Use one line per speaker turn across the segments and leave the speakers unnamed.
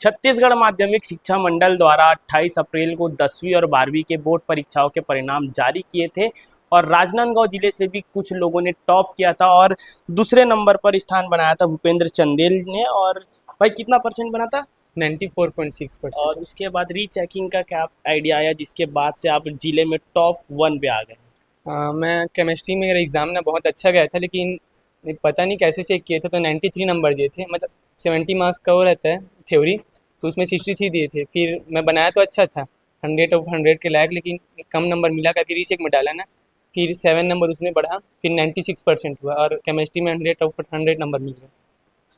छत्तीसगढ़ माध्यमिक शिक्षा मंडल द्वारा 28 अप्रैल को 10वीं और 12वीं के बोर्ड परीक्षाओं के परिणाम जारी किए थे और राजनांदगांव जिले से भी कुछ लोगों ने टॉप किया था और दूसरे नंबर पर स्थान बनाया था भूपेंद्र चंदेल ने। और भाई कितना परसेंट बना था?
94.6%।
और उसके बाद रीचेकिंग का क्या आइडिया आया जिसके बाद से आप जिले में टॉप 1 पे आ गए?
मैं केमिस्ट्री में मेरा एग्ज़ाम ना बहुत अच्छा गया था, लेकिन पता नहीं कैसे चेक किए थे तो 93 नंबर दिए थे। मतलब 70 मार्क्स का वो रहता है थ्योरी, तो उसमें 63 दिए थे। फिर मैं बनाया तो अच्छा था 100 ऑफ 100 के लायक, लेकिन कम नंबर मिला करके रीचेक में डाला ना, फिर 7 नंबर उसमें बढ़ा, फिर 96% हुआ और केमिस्ट्री में 100 ऑफ 100 नंबर मिल गया।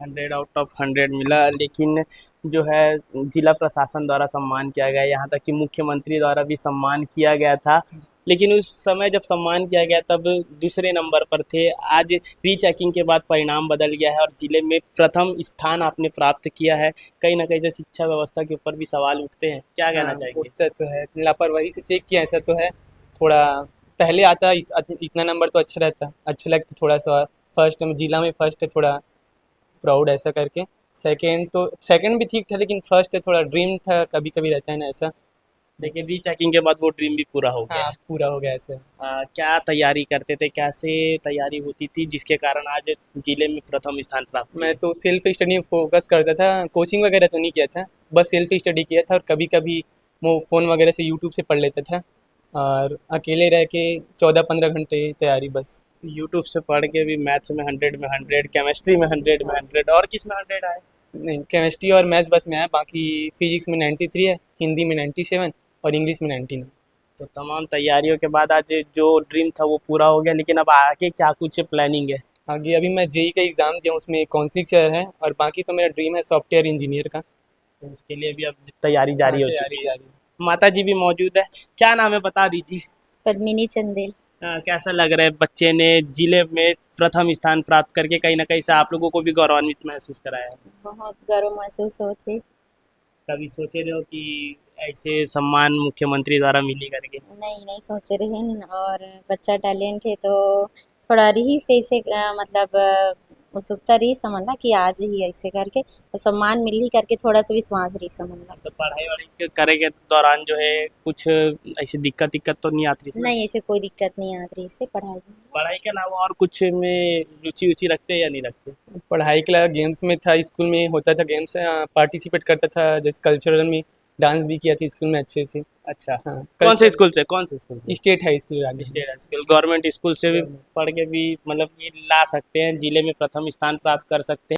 100 आउट ऑफ 100 मिला, लेकिन जो है जिला प्रशासन द्वारा सम्मान किया गया, यहाँ तक कि मुख्यमंत्री द्वारा भी सम्मान किया गया था। लेकिन उस समय जब सम्मान किया गया तब दूसरे नंबर पर थे। आज रीचेकिंग के बाद परिणाम बदल गया है और जिले में प्रथम स्थान आपने प्राप्त किया है। कहीं ना कहीं से शिक्षा व्यवस्था के ऊपर भी सवाल उठते हैं, क्या कहना चाहेंगे?
उठता तो है, लापरवाही से चेक किया ऐसा तो है। थोड़ा पहले आता इतना नंबर तो अच्छा रहता, अच्छा लगता थोड़ा सा। फर्स्ट में जिला में फर्स्ट है, थोड़ा प्राउड ऐसा करके। सेकंड तो सेकंड भी ठीक था, लेकिन फर्स्ट है थोड़ा ड्रीम था, कभी कभी रहता है ना ऐसा।
लेकिन रीचेकिंग के बाद वो ड्रीम भी पूरा हो गया
हाँ,
है।
पूरा हो गया ऐसे।
क्या तैयारी करते थे, कैसे तैयारी होती थी जिसके कारण आज जिले में प्रथम स्थान प्राप्त
मैं
किया?
तो सेल्फ स्टडी में फोकस करता था, कोचिंग वगैरह तो नहीं किया था, बस सेल्फ स्टडी किया था। और कभी कभी वो फ़ोन वगैरह से यूट्यूब से पढ़ लेता था, और अकेले रह के 14-15 घंटे तैयारी बस।
यूट्यूब से पढ़ के भी मैथ्स में 100 केमिस्ट्री में 100 और किस में 100 आए?
नहीं, केमिस्ट्री और मैथ्स बस में आया, बाकी फिजिक्स में 93 है, हिंदी में 97 और इंग्लिश में 99।
तो तमाम तैयारियों के बाद आज जो ड्रीम था वो पूरा हो गया, लेकिन अब आगे क्या कुछ प्लानिंग है?
आगे अभी मैं जेई का एग्ज़ाम दिया, उसमें काउंसलिंग चल रहा है, और बाकी तो मेरा ड्रीम है सॉफ्टवेयर इंजीनियर का।
तो उसके लिए भी अब तैयारी जारी हो
तैयारी
चुकी है।
जारी।
माता जी भी मौजूद है, क्या नाम है बता दीजिए।
पद्मिनी चंदेल।
कैसा लग रहा है बच्चे ने जिले में प्रथम स्थान प्राप्त करके? कहीं ना कहीं से आप लोगों को भी गौरवान्वित महसूस कराया है?
बहुत गर्व महसूस होती।
कभी सोचे रहे हो कि ऐसे सम्मान मुख्यमंत्री द्वारा मिली करके?
नहीं नहीं सोच रहे हैं, और बच्चा टैलेंट है तो थोड़ा रही से इसे मतलब उत्सुकता रही समझना कि आज ही ऐसे करके तो सम्मान मिल ही करके थोड़ा सा विश्वास रही समझना।
तो पढ़ाई वढ़ाई करे के दौरान जो है कुछ ऐसी दिक्कत तो नहीं आती इसमें?
नहीं, ऐसे कोई दिक्कत नहीं आ रही इससे पढ़ाई में।
पढ़ाई के अलावा और कुछ में रुचि रखते हैं या नहीं रखते?
पढ़ाई के अलावा गेम्स में था, स्कूल में होता था गेम्स, पार्टिसिपेट करता था, जैसे कल्चरल में डांस भी किया था स्कूल में अच्छे से।
अच्छा,
हाँ,
कौन से स्कूल से? कौन से स्कूल से?
State high school Rajgarh.
State school, government school से भी पढ़ के भी मतलब ये ला सकते हैं, जिले में प्रथम स्थान प्राप्त कर सकते हैं।